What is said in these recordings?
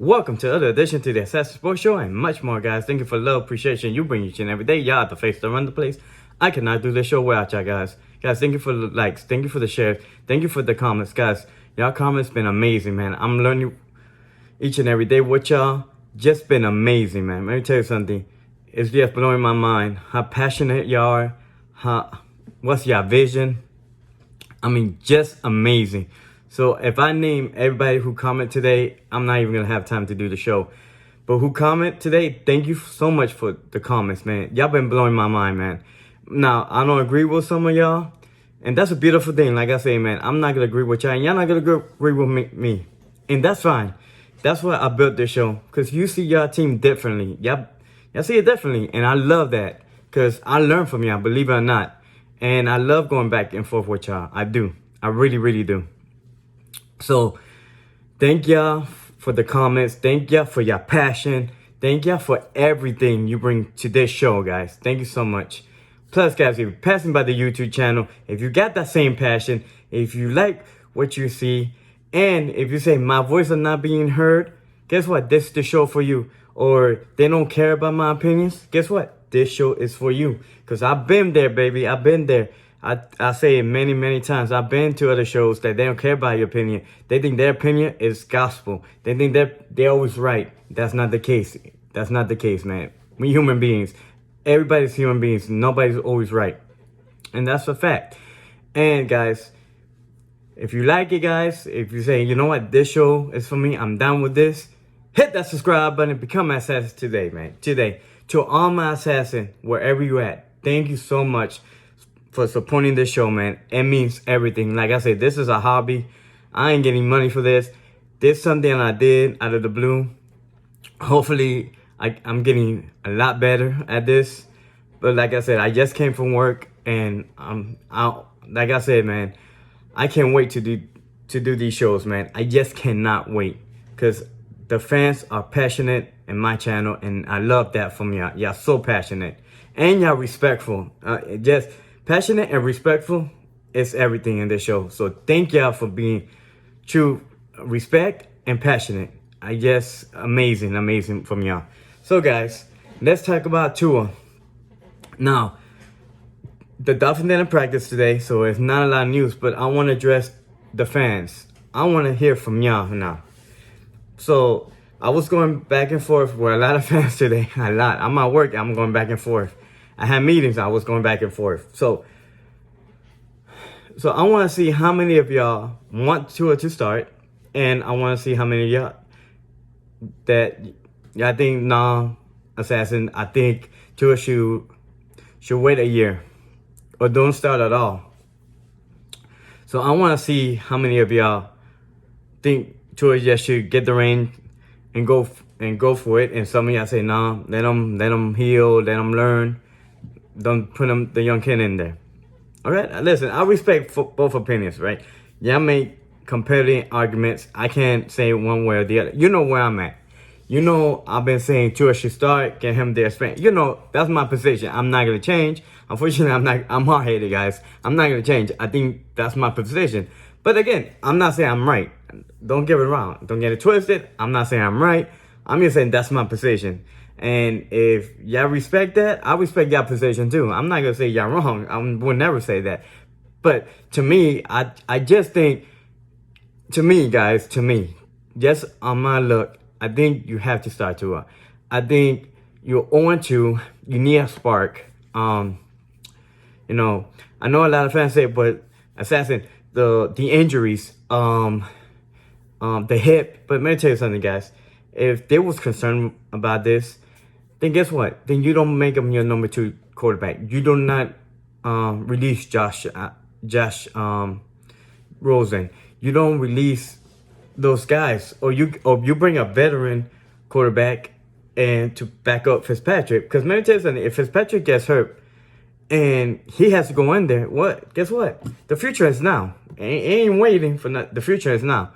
Welcome to another edition to the Assassin Sports Show and much more, guys. Thank you for the love, appreciation you bring each and every day. Y'all the face to run the place. I cannot do this show without y'all, guys. Guys, thank you for the likes. Thank you for the shares. Thank you for the comments, guys. Y'all comments been amazing, man. I'm learning each and every day with y'all. Just been amazing, man. Let me tell you something. It's just blowing my mind how passionate y'all are. What's your vision? I mean, just amazing. So if I name everybody who comment today, I'm not even going to have time to do the show. But who comment today, thank you so much for the comments, man. Y'all been blowing my mind, man. Now, I don't agree with some of y'all. And that's a beautiful thing. Like I say, man, I'm not going to agree with y'all. And y'all not going to agree with me. And that's fine. That's why I built this show. Because you see y'all team differently. Y'all see it differently. And I love that. Because I learn from y'all, believe it or not. And I love going back and forth with y'all. I do. I really, really do. So, thank y'all for the comments. Thank y'all for your passion. Thank y'all for everything you bring to this show, guys. Thank you so much. Plus, guys, if you're passing by the YouTube channel, if you got that same passion, if you like what you see, and if you say my voice is not being heard, guess what? This is the show for you. Or they don't care about my opinions, guess what? This show is for you. Because I've been there, baby. I've been there. I say it many, many times. I've been to other shows that they don't care about your opinion. They think their opinion is gospel. They think they're always right. That's not the case. That's not the case, man. We human beings. Everybody's human beings. Nobody's always right. And that's a fact. And guys, if you like it, guys, if you say, you know what, this show is for me, I'm down with this, hit that subscribe button and become an assassin today, man. Today. To all my assassins, wherever you at, thank you so much for supporting this show, man. It means everything. Like I said, this is a hobby. I ain't getting money for this. This is something I did out of the blue. Hopefully, I'm getting a lot better at this. But like I said, I just came from work, and I'm out. Like I said, man, I can't wait to do these shows, man. I just cannot wait, because the fans are passionate in my channel, and I love that from y'all. Y'all so passionate, and y'all respectful. Just passionate and respectful is everything in this show. So thank y'all for being true respect and passionate. I just amazing from y'all. So guys, let's talk about Tua. Now, the Dolphins didn't practice today, so it's not a lot of news, but I want to address the fans. I want to hear from y'all now. So I was going back and forth with a lot of fans today. A lot. I'm at work. I'm going back and forth. I had meetings. I was going back and forth. So I want to see how many of y'all want Tua to start, and I want to see how many of y'all that y'all think, nah, Assassin, I think Tua should wait a year or don't start at all. So I want to see how many of y'all think Tua just should get the reins and go for it, and some of y'all say, nah, let them heal, let them learn. Don't put the young kid in there. All right? Listen, I respect both opinions, right? Y'all make competitive arguments. I can't say one way or the other. You know where I'm at. You know I've been saying Tua should start, get him the experience. You know, that's my position. I'm not going to change. Unfortunately, I'm hard-headed, guys. I'm not going to change. I think that's my position. But again, I'm not saying I'm right. Don't get it wrong. Don't get it twisted. I'm not saying I'm right. I'm just saying that's my position. And if y'all respect that, I respect y'all position too. I'm not going to say y'all wrong. I would never say that. But to me, I just think, to me, guys, just on my look, I think you have to start Tua. I think you're 0-2. You need a spark. You know, I know a lot of fans say, but Assassin, the injuries, the hip. But let me tell you something, guys. If they was concerned about this, then guess what? Then you don't make him your number 2 quarterback. You do not release Josh Rosen. You don't release those guys, or you bring a veteran quarterback and to back up Fitzpatrick. Because let me tell you something. If Fitzpatrick gets hurt and he has to go in there, what? Guess what? The future is now. Ain't waiting for the future is now.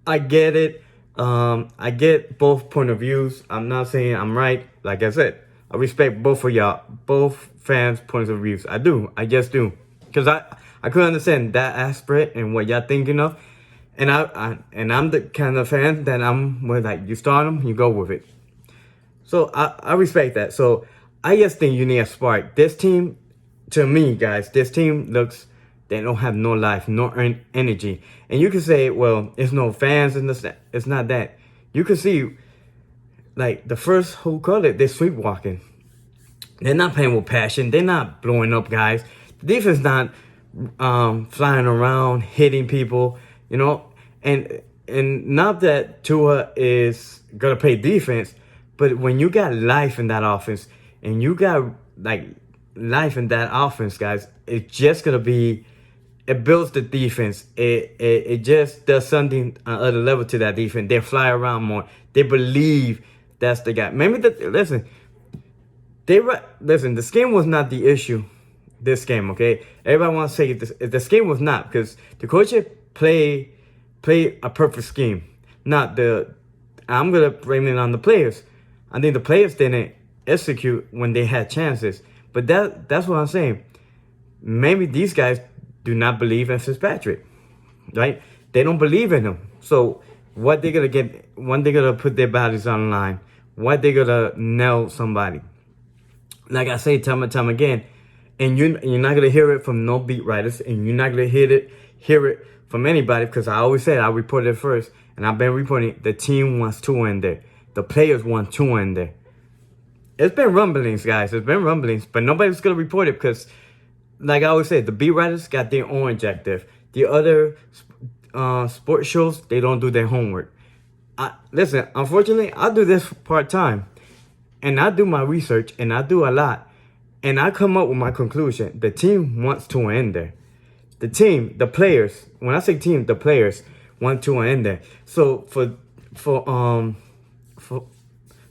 I get it. I get both point of views. I'm not saying I'm right. Like I said, I respect both of y'all, both fans' points of views. I do. I just do. Because I couldn't understand that aspect and what y'all thinking of. And I'm the kind of fan that I'm with, like, you start him, you go with it. So I respect that. So I just think you need a spark. This team, to me, guys, this team looks, they don't have no life, no energy. And you can say, well, it's no fans and this. It's not that. You can see, like, the first whole quarter, they're sleepwalking. They're not playing with passion. They're not blowing up guys. The defense not flying around, hitting people, you know. And not that Tua is gonna play defense, but when you got life in that offense, and you got, like, life in that offense, guys, it's just gonna be, it builds the defense. It just does something on other level to that defense. They fly around more. They believe that's the guy. Maybe listen, the scheme was not the issue this game, okay? Everybody wants to say the scheme was not, because the coach play a perfect scheme. Not I'm gonna blame it on the players. I think the players didn't execute when they had chances. But that's what I'm saying. Maybe these guys do not believe in Fitzpatrick, right? They don't believe in him. So what they're gonna get, when they're gonna put their bodies on the line, what they're gonna nail somebody. Like I say time and time again, and you're not gonna hear it from no beat writers, and you're not gonna hear it from anybody, because I always said I reported it first, and I've been reporting the team wants Tua in there. The players want Tua in there. It's been rumblings, guys. It's been rumblings, but nobody's gonna report it because, like I always say, the beat writers got their own objective. The other sports shows, they don't do their homework. Listen, unfortunately, I do this part-time, and I do my research, and I do a lot, and I come up with my conclusion. The team wants to end there. The team, the players, when I say team, the players want to end there. So for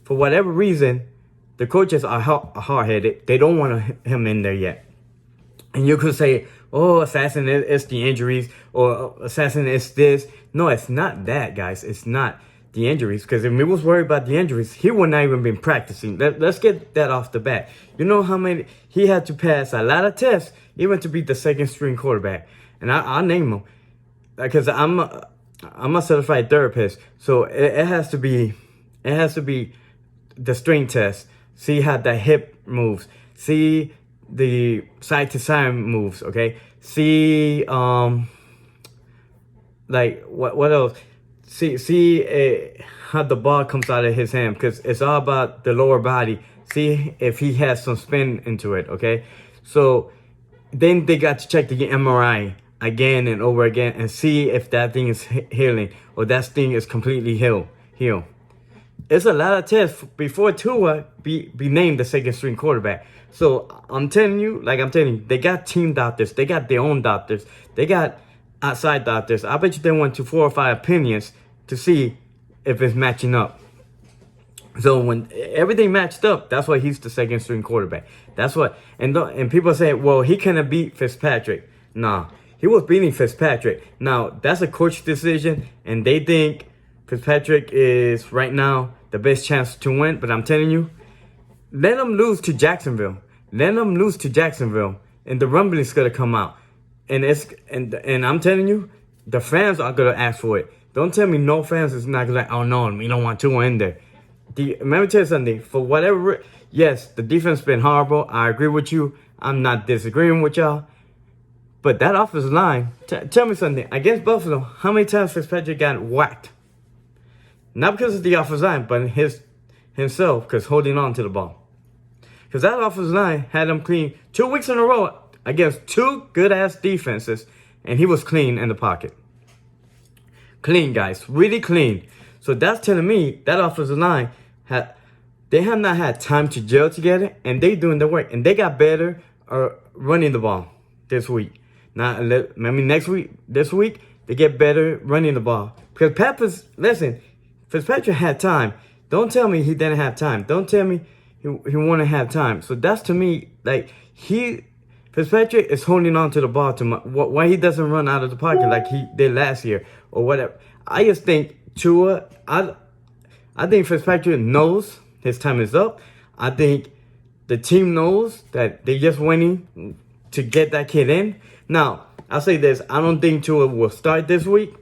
whatever reason, the coaches are hard-headed. They don't want him in there yet. And you could say, oh, assassin, it's the injuries, or assassin, it's this. No, it's not that, guys. It's not the injuries, because if he was worried about the injuries, he would not even been practicing. Let's get that off the bat. You know how many, he had to pass a lot of tests even to be the second string quarterback. And I'll name him, because I'm a certified therapist. So it has to be the string test. See how the hip moves. See the side to side moves. Okay. See like what else? See how the ball comes out of his hand, because it's all about the lower body. See if he has some spin into it, okay? So then they got to check the MRI again and over again and see if that thing is healing, or that thing is completely healed. It's a lot of tests before Tua be named the second string quarterback. So I'm telling you, they got team doctors. They got their own doctors. They got outside doctors. I bet you they went to 4 or 5 opinions to see if it's matching up. So when everything matched up, that's why he's the second string quarterback. That's what, and people say, well, he couldn't beat Fitzpatrick. Nah, he was beating Fitzpatrick. Now, that's a coach decision, and they think Fitzpatrick is right now the best chance to win. But I'm telling you, let them lose to Jacksonville. Let them lose to Jacksonville, and the rumbling's gonna come out. And I'm telling you, the fans are gonna ask for it. Don't tell me no fans is not gonna, oh no, we don't want Tua in there. Let me tell you something. For whatever, yes, the defense been horrible. I agree with you. I'm not disagreeing with y'all. But that offensive line, tell me something. Against Buffalo, how many times Fitzpatrick got whacked? Not because of the offensive line, but himself, because holding on to the ball. Because that offensive line had him clean 2 weeks in a row against 2 good-ass defenses, and he was clean in the pocket. Clean, guys. Really clean. So that's telling me that offensive line they have not had time to gel together, and they doing the work, and they got better running the ball this week. Now, maybe this week, they get better running the ball. Because Fitzpatrick had time. Don't tell me he didn't have time. Don't tell me he want to have time. So that's to me, like, Fitzpatrick is holding on to the ball too much. Why he doesn't run out of the pocket like he did last year or whatever. I just think Tua, I think Fitzpatrick knows his time is up. I think the team knows that they just winning to get that kid in. Now, I'll say this. I don't think Tua will start this week.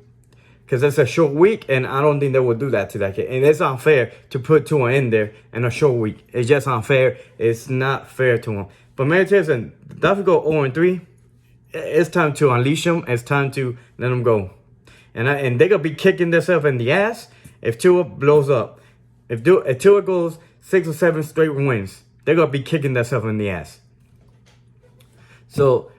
because it's a short week, and I don't think they will do that to that kid. And it's unfair to put Tua in there in a short week. It's just unfair. It's not fair to him. But Mary Tyson, Dolphins go 0-3. It's time to unleash them. It's time to let them go. And they're going to be kicking themselves in the ass if Tua blows up. If Tua goes 6 or 7 straight wins, they're going to be kicking themselves in the ass. So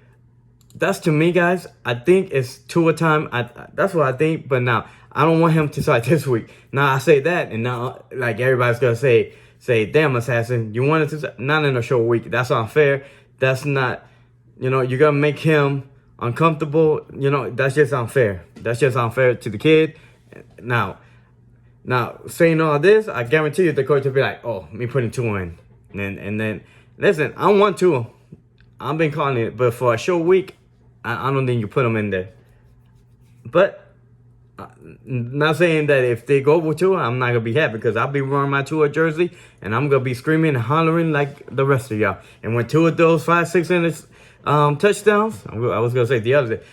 that's to me, guys. I think it's Tua time. That's what I think. But now, I don't want him to start this week. Now, I say that, and now, like, everybody's going to say, damn, Assassin, you wanted to, not in a short week. That's unfair. That's not, you're going to make him uncomfortable. That's just unfair. That's just unfair to the kid. Now, saying all this, I guarantee you the coach will be like, oh, me putting Tua in. And then, listen, I want Tua. I've been calling it, but for a short week, I don't think you put them in there. But not saying that if they go with Tua, I'm not going to be happy, because I'll be wearing my Tua jersey, and I'm going to be screaming and hollering like the rest of y'all. And when Tua throws 5-6 touchdowns, I was going to say the other day,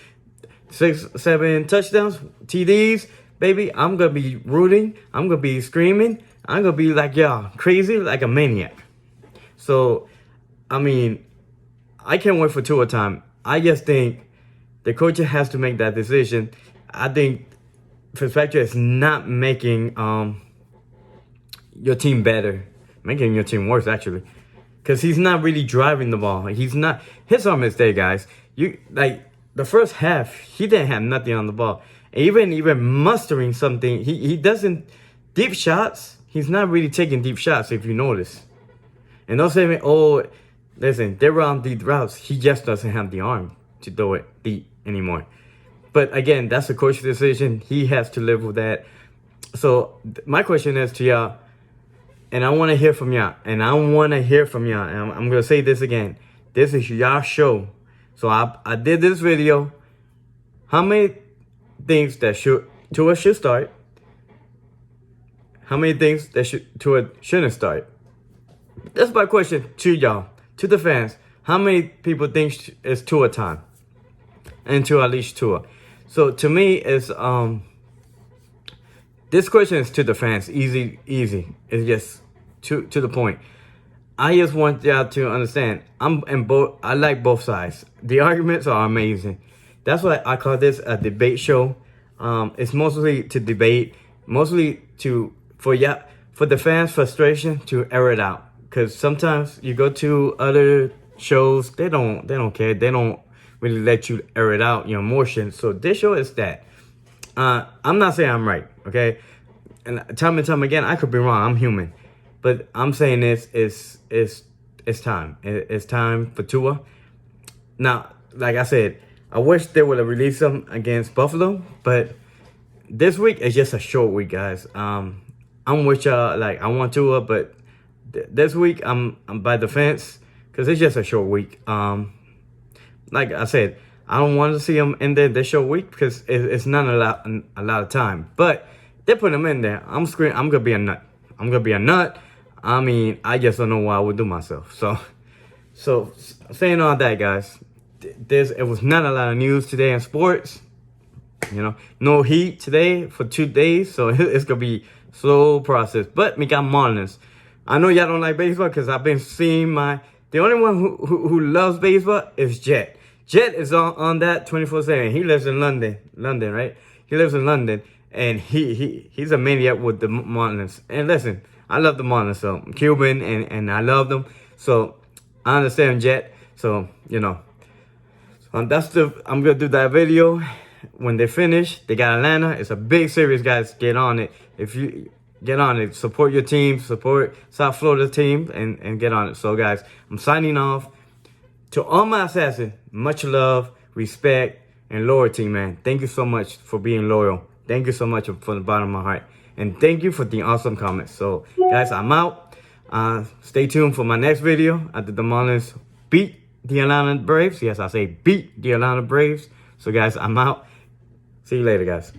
6-7 touchdowns, TDs, baby, I'm going to be rooting. I'm going to be screaming. I'm going to be like y'all, crazy, like a maniac. So, I mean, I can't wait for Tua time. I just think the coach has to make that decision. I think Fitzpatrick is not making your team better, making your team worse, actually, because he's not really driving the ball. He's not. His arm is there, guys. The first half, he didn't have nothing on the ball. Even mustering something, he doesn't deep shots. He's not really taking deep shots, if you notice. And don't say me, oh, listen, they run deep routes. He just doesn't have the arm to throw it deep anymore. But again, that's a coach's decision. He has to live with that. So my question is to y'all, and I want to hear from y'all. And I'm going to say this again. This is y'all show. So I did this video. How many things that Tua should start? How many things that Tua shouldn't start? That's my question to y'all, to the fans. How many people think it's Tua time? And to unleash Tua. So to me, it's this question is to the fans. Easy. It's just to the point. I just want y'all to understand. I like both sides. The arguments are amazing. That's why I call this a debate show. It's mostly to debate, mostly for the fans' frustration to air it out. Because sometimes you go to other shows, they don't care. They don't really let you air it out, your emotions. So this show is that. I'm not saying I'm right, okay? And time and time again, I could be wrong. I'm human. But I'm saying it's time. It's time for Tua. Now, like I said, I wish they would have released him against Buffalo. But this week is just a short week, guys. I'm with y'all. Like, I want Tua, but this week I'm by the fence because it's just a short week. Like I said, I don't want to see him in there this short week because it's not a lot of time. But they put him in there. I'm gonna be a nut. I mean, I just don't know what I would do myself. So saying all that, guys, it was not a lot of news today in sports. No heat today for 2 days, so it's gonna be slow process. But we got Marlins. I know y'all don't like baseball because I've been seeing the only one who loves baseball is Jet. Jet is on that 24/7. He lives in London, right? He lives in London, and he's a maniac with the Marlins. And listen, I love the Marlins, so I'm Cuban, and I love them. So I understand Jet. So I'm gonna do that video when they finish. They got Atlanta. It's a big series, guys. Get on it. If you get on it, support your team, support South Florida team, and get on it. So, guys, I'm signing off. To all my assassins, much love, respect, and loyalty, man. Thank you so much for being loyal. Thank you so much from the bottom of my heart. And thank you for the awesome comments. So, guys, I'm out. Stay tuned for my next video after the Marlins beat the Atlanta Braves. Yes, I say beat the Atlanta Braves. So, guys, I'm out. See you later, guys.